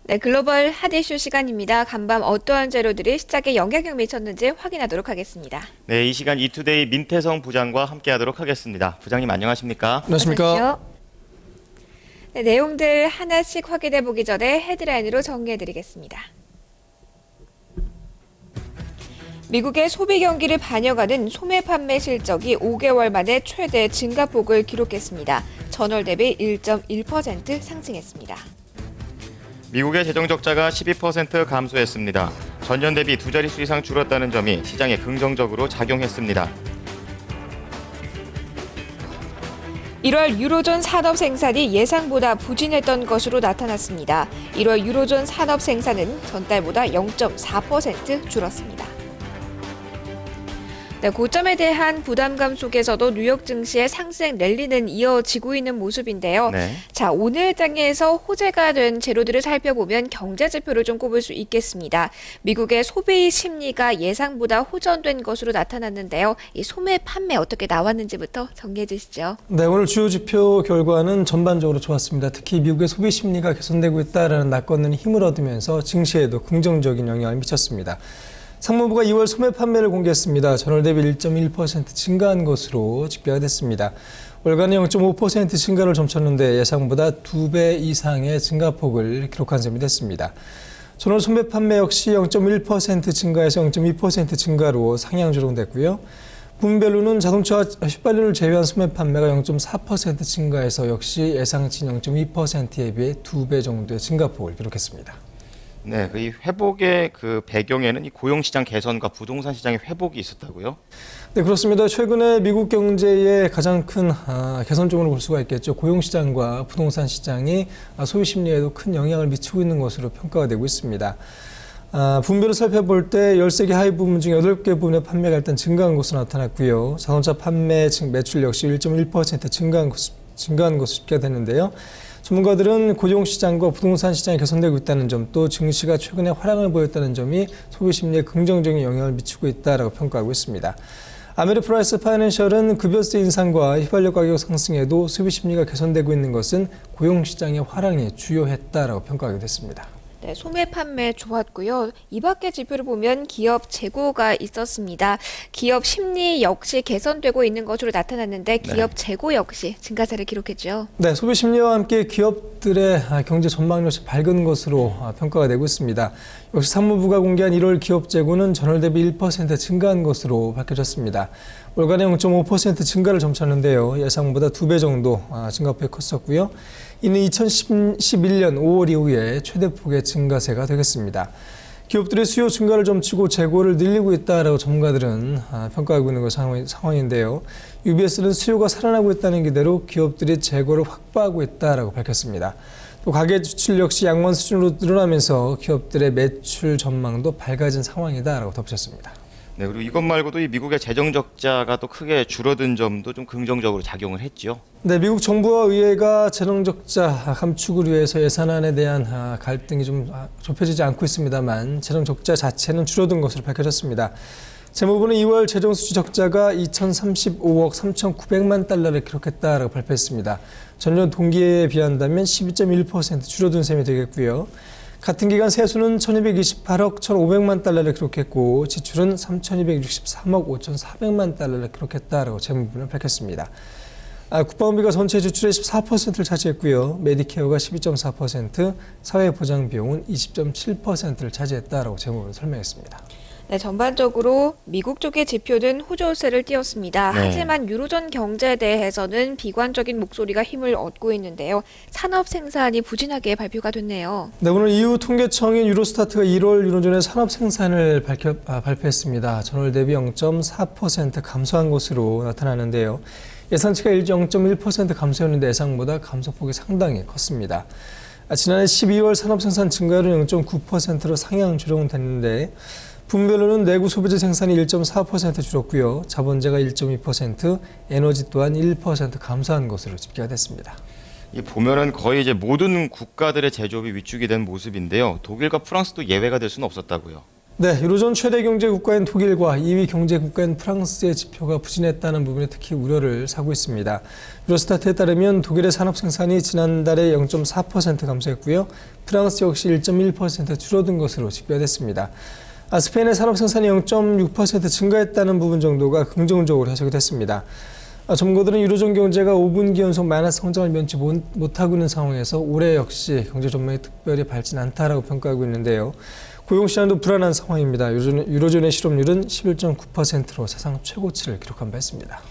네, 글로벌 핫 이슈 시간입니다. 간밤 어떠한 재료들이 시장에 영향을 미쳤는지 확인하도록 하겠습니다. 네, 이 시간 이투데이 민태성 부장과 함께하도록 하겠습니다. 부장님 안녕하십니까? 안녕하십니까? 어서 오십시오. 네, 내용들 하나씩 확인해 보기 전에 헤드라인으로 정리해 드리겠습니다. 미국의 소비 경기를 반영하는 소매 판매 실적이 5개월 만에 최대 증가폭을 기록했습니다. 전월 대비 1.1% 상승했습니다. 미국의 재정 적자가 12% 감소했습니다. 전년 대비 두 자릿수 이상 줄었다는 점이 시장에 긍정적으로 작용했습니다. 1월 유로존 산업 생산이 예상보다 부진했던 것으로 나타났습니다. 1월 유로존 산업 생산은 전달보다 0.4% 줄었습니다. 네, 고점에 대한 부담감 속에서도 뉴욕 증시의 상승 랠리는 이어지고 있는 모습인데요. 네. 자, 오늘 장에서 호재가 된 재료들을 살펴보면 경제 지표를 좀 꼽을 수 있겠습니다. 미국의 소비 심리가 예상보다 호전된 것으로 나타났는데요. 이 소매 판매 어떻게 나왔는지부터 정리해 주시죠. 네, 오늘 주요 지표 결과는 전반적으로 좋았습니다. 특히 미국의 소비 심리가 개선되고 있다는 낙관론이 힘을 얻으면서 증시에도 긍정적인 영향을 미쳤습니다. 상무부가 2월 소매 판매를 공개했습니다. 전월 대비 1.1% 증가한 것으로 집계가 됐습니다. 월간의 0.5% 증가를 점쳤는데 예상보다 2배 이상의 증가폭을 기록한 셈이 됐습니다. 전월 소매 판매 역시 0.1% 증가해서 0.2% 증가로 상향 조정됐고요. 분별로는 자동차와 휘발유를 제외한 소매 판매가 0.4% 증가해서 역시 예상치 0.2%에 비해 2배 정도의 증가폭을 기록했습니다. 네, 이 회복의 배경에는 이 고용시장 개선과 부동산 시장의 회복이 있었다고요? 네, 그렇습니다. 최근에 미국 경제의 가장 큰 개선점으로 볼 수가 있겠죠. 고용시장과 부동산 시장이 소비 심리에도 큰 영향을 미치고 있는 것으로 평가가 되고 있습니다. 분배를 살펴볼 때 13개 하위 부문 중 8개 부문의 판매가 일단 증가한 것으로 나타났고요. 자동차 판매 매출 역시 1.1% 증가한 것으로 집계됐는데요. 전문가들은 고용시장과 부동산 시장이 개선되고 있다는 점, 또 증시가 최근에 화랑을 보였다는 점이 소비 심리에 긍정적인 영향을 미치고 있다고 평가하고 있습니다. 아메리프라이스 파이낸셜은 급여세 인상과 휘발유 가격 상승에도 소비 심리가 개선되고 있는 것은 고용시장의 화랑이 주요했다고 평가하게 됐습니다. 네, 소매 판매 좋았고요. 이 밖의 지표를 보면 기업 재고가 있었습니다. 기업 심리 역시 개선되고 있는 것으로 나타났는데 기업 재고 역시 증가세를 기록했죠. 네, 소비 심리와 함께 기업들의 경제 전망 역시 밝은 것으로 평가가 되고 있습니다. 역시 상무부가 공개한 1월 기업 재고는 전월 대비 1% 증가한 것으로 밝혀졌습니다. 월간의 0.5% 증가를 점쳤는데요. 예상보다 2배 정도 증가폭이 컸었고요. 이는 2011년 5월 이후에 최대폭의 증가세가 되겠습니다. 기업들의 수요 증가를 점치고 재고를 늘리고 있다고 전문가들은 평가하고 있는 상황인데요. UBS는 수요가 살아나고 있다는 기대로 기업들이 재고를 확보하고 있다고 밝혔습니다. 또 가계 지출 역시 양만 수준으로 늘어나면서 기업들의 매출 전망도 밝아진 상황이다라고 덧붙였습니다. 네, 그리고 이것 말고도 이 미국의 재정 적자가 또 크게 줄어든 점도 좀 긍정적으로 작용을 했죠. 네, 미국 정부와 의회가 재정 적자 감축을 위해서 예산안에 대한 갈등이 좀 좁혀지지 않고 있습니다만 재정 적자 자체는 줄어든 것으로 밝혀졌습니다. 재무부는 2월 재정 수지 적자가 2,035억 3,900만 달러를 기록했다라고 발표했습니다. 전년 동기에 비한다면 12.1% 줄어든 셈이 되겠고요. 같은 기간 세수는 1,228억 1,500만 달러를 기록했고 지출은 3,263억 5,400만 달러를 기록했다라고 재무부는 밝혔습니다. 국방비가 전체 지출의 14%를 차지했고요. 메디케어가 12.4%, 사회보장 비용은 20.7%를 차지했다라고 재무부는 설명했습니다. 네, 전반적으로 미국 쪽의 지표는 호조세를 띄었습니다. 네. 하지만 유로존 경제에 대해서는 비관적인 목소리가 힘을 얻고 있는데요. 산업 생산이 부진하게 발표가 됐네요. 네, 오늘 EU 통계청인 유로스타트가 1월 유로존의 산업 생산을 발표했습니다. 전월 대비 0.4% 감소한 것으로 나타나는데요. 예상치가 0.1% 감소였는데 예상보다 감소폭이 상당히 컸습니다. 지난해 12월 산업 생산 증가율은 0.9%로 상향 조정됐는데 분별로는 내구 소비재 생산이 1.4% 줄었고요. 자본재가 1.2%, 에너지 또한 1% 감소한 것으로 집계가 됐습니다. 이 보면은 거의 이제 모든 국가들의 제조업이 위축이 된 모습인데요. 독일과 프랑스도 예외가 될 수는 없었다고요. 네, 유로존 최대 경제 국가인 독일과 2위 경제 국가인 프랑스의 지표가 부진했다는 부분에 특히 우려를 사고 있습니다. 유로스타트에 따르면 독일의 산업 생산이 지난달에 0.4% 감소했고요. 프랑스 역시 1.1% 줄어든 것으로 집계됐습니다. 스페인의 산업 생산이 0.6% 증가했다는 부분 정도가 긍정적으로 해석이 됐습니다. 전문가들은 유로존 경제가 5분기 연속 마이너스 성장을 면치 못하고 있는 상황에서 올해 역시 경제 전망이 특별히 밝진 않다라고 평가하고 있는데요. 고용시장도 불안한 상황입니다. 유로존의 실업률은 11.9%로 사상 최고치를 기록한 바 있습니다.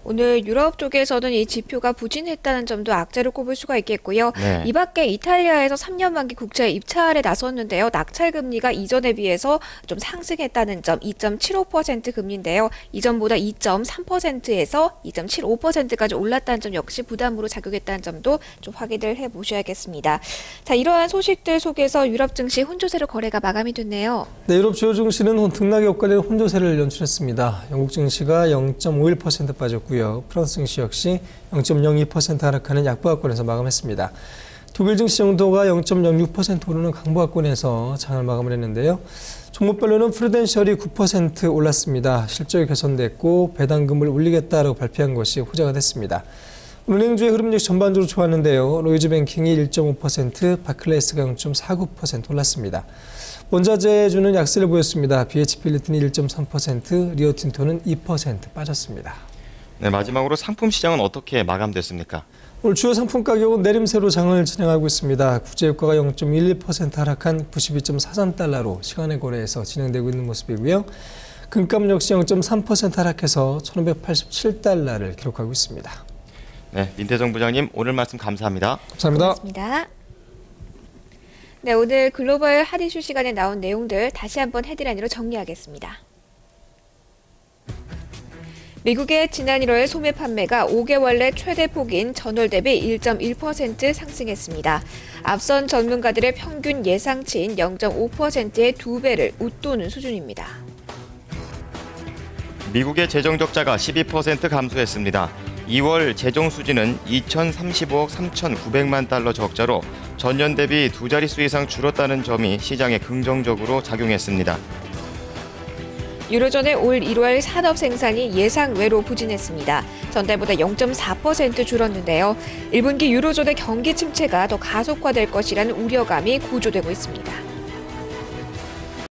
오늘 유럽 쪽에서는 이 지표가 부진했다는 점도 악재로 꼽을 수가 있겠고요. 네. 이 밖에 이탈리아에서 3년 만기 국채 입찰에 나섰는데요. 낙찰 금리가 이전에 비해서 좀 상승했다는 점, 2.75% 금리인데요. 이전보다 2.3%에서 2.75%까지 올랐다는 점 역시 부담으로 작용했다는 점도 좀 확인을 해보셔야겠습니다. 자, 이러한 소식들 속에서 유럽 증시 혼조세로 거래가 마감이 됐네요. 네, 유럽 주요 증시는 등락에 엇갈리는 혼조세를 연출했습니다. 영국 증시가 0.51% 빠졌고 프랑스 증시 역시 0.02% 하락하는 약보합권에서 마감했습니다. 독일 증시 정도가 0.06% 오르는 강보합권에서 장을 마감을 했는데요. 종목별로는 프루덴셜이 9% 올랐습니다. 실적이 개선됐고 배당금을 올리겠다라고 발표한 것이 호재가 됐습니다. 은행주의 흐름 역시 전반적으로 좋았는데요. 로이즈뱅킹이 1.5%, 바클레이스가 0.49% 올랐습니다. 원자재주는 약세를 보였습니다. BHP 리튼이 1.3%, 리오틴토는 2% 빠졌습니다. 네, 마지막으로 상품 시장은 어떻게 마감됐습니까? 오늘 주요 상품 가격은 내림세로 장을 진행하고 있습니다. 국제유가가 0.11% 하락한 92.43달러로 시간의 거래에서 진행되고 있는 모습이고요. 금값 역시 0.3% 하락해서 1,587달러를 기록하고 있습니다. 네, 민태정 부장님 오늘 말씀 감사합니다. 감사합니다. 고맙습니다. 네, 오늘 글로벌 핫 이슈 시간에 나온 내용들 다시 한번 헤드라인으로 정리하겠습니다. 미국의 지난 1월 소매 판매가 5개월 내 최대 폭인 전월 대비 1.1% 상승했습니다. 앞선 전문가들의 평균 예상치인 0.5%의 2배를 웃도는 수준입니다. 미국의 재정 적자가 12% 감소했습니다. 2월 재정 수지는 2,035억 3,900만 달러 적자로 전년 대비 두 자릿수 이상 줄었다는 점이 시장에 긍정적으로 작용했습니다. 유로존의 올 1월 산업 생산이 예상외로 부진했습니다. 전달보다 0.4% 줄었는데요. 1분기 유로존의 경기 침체가 더 가속화될 것이라는 우려감이 고조되고 있습니다.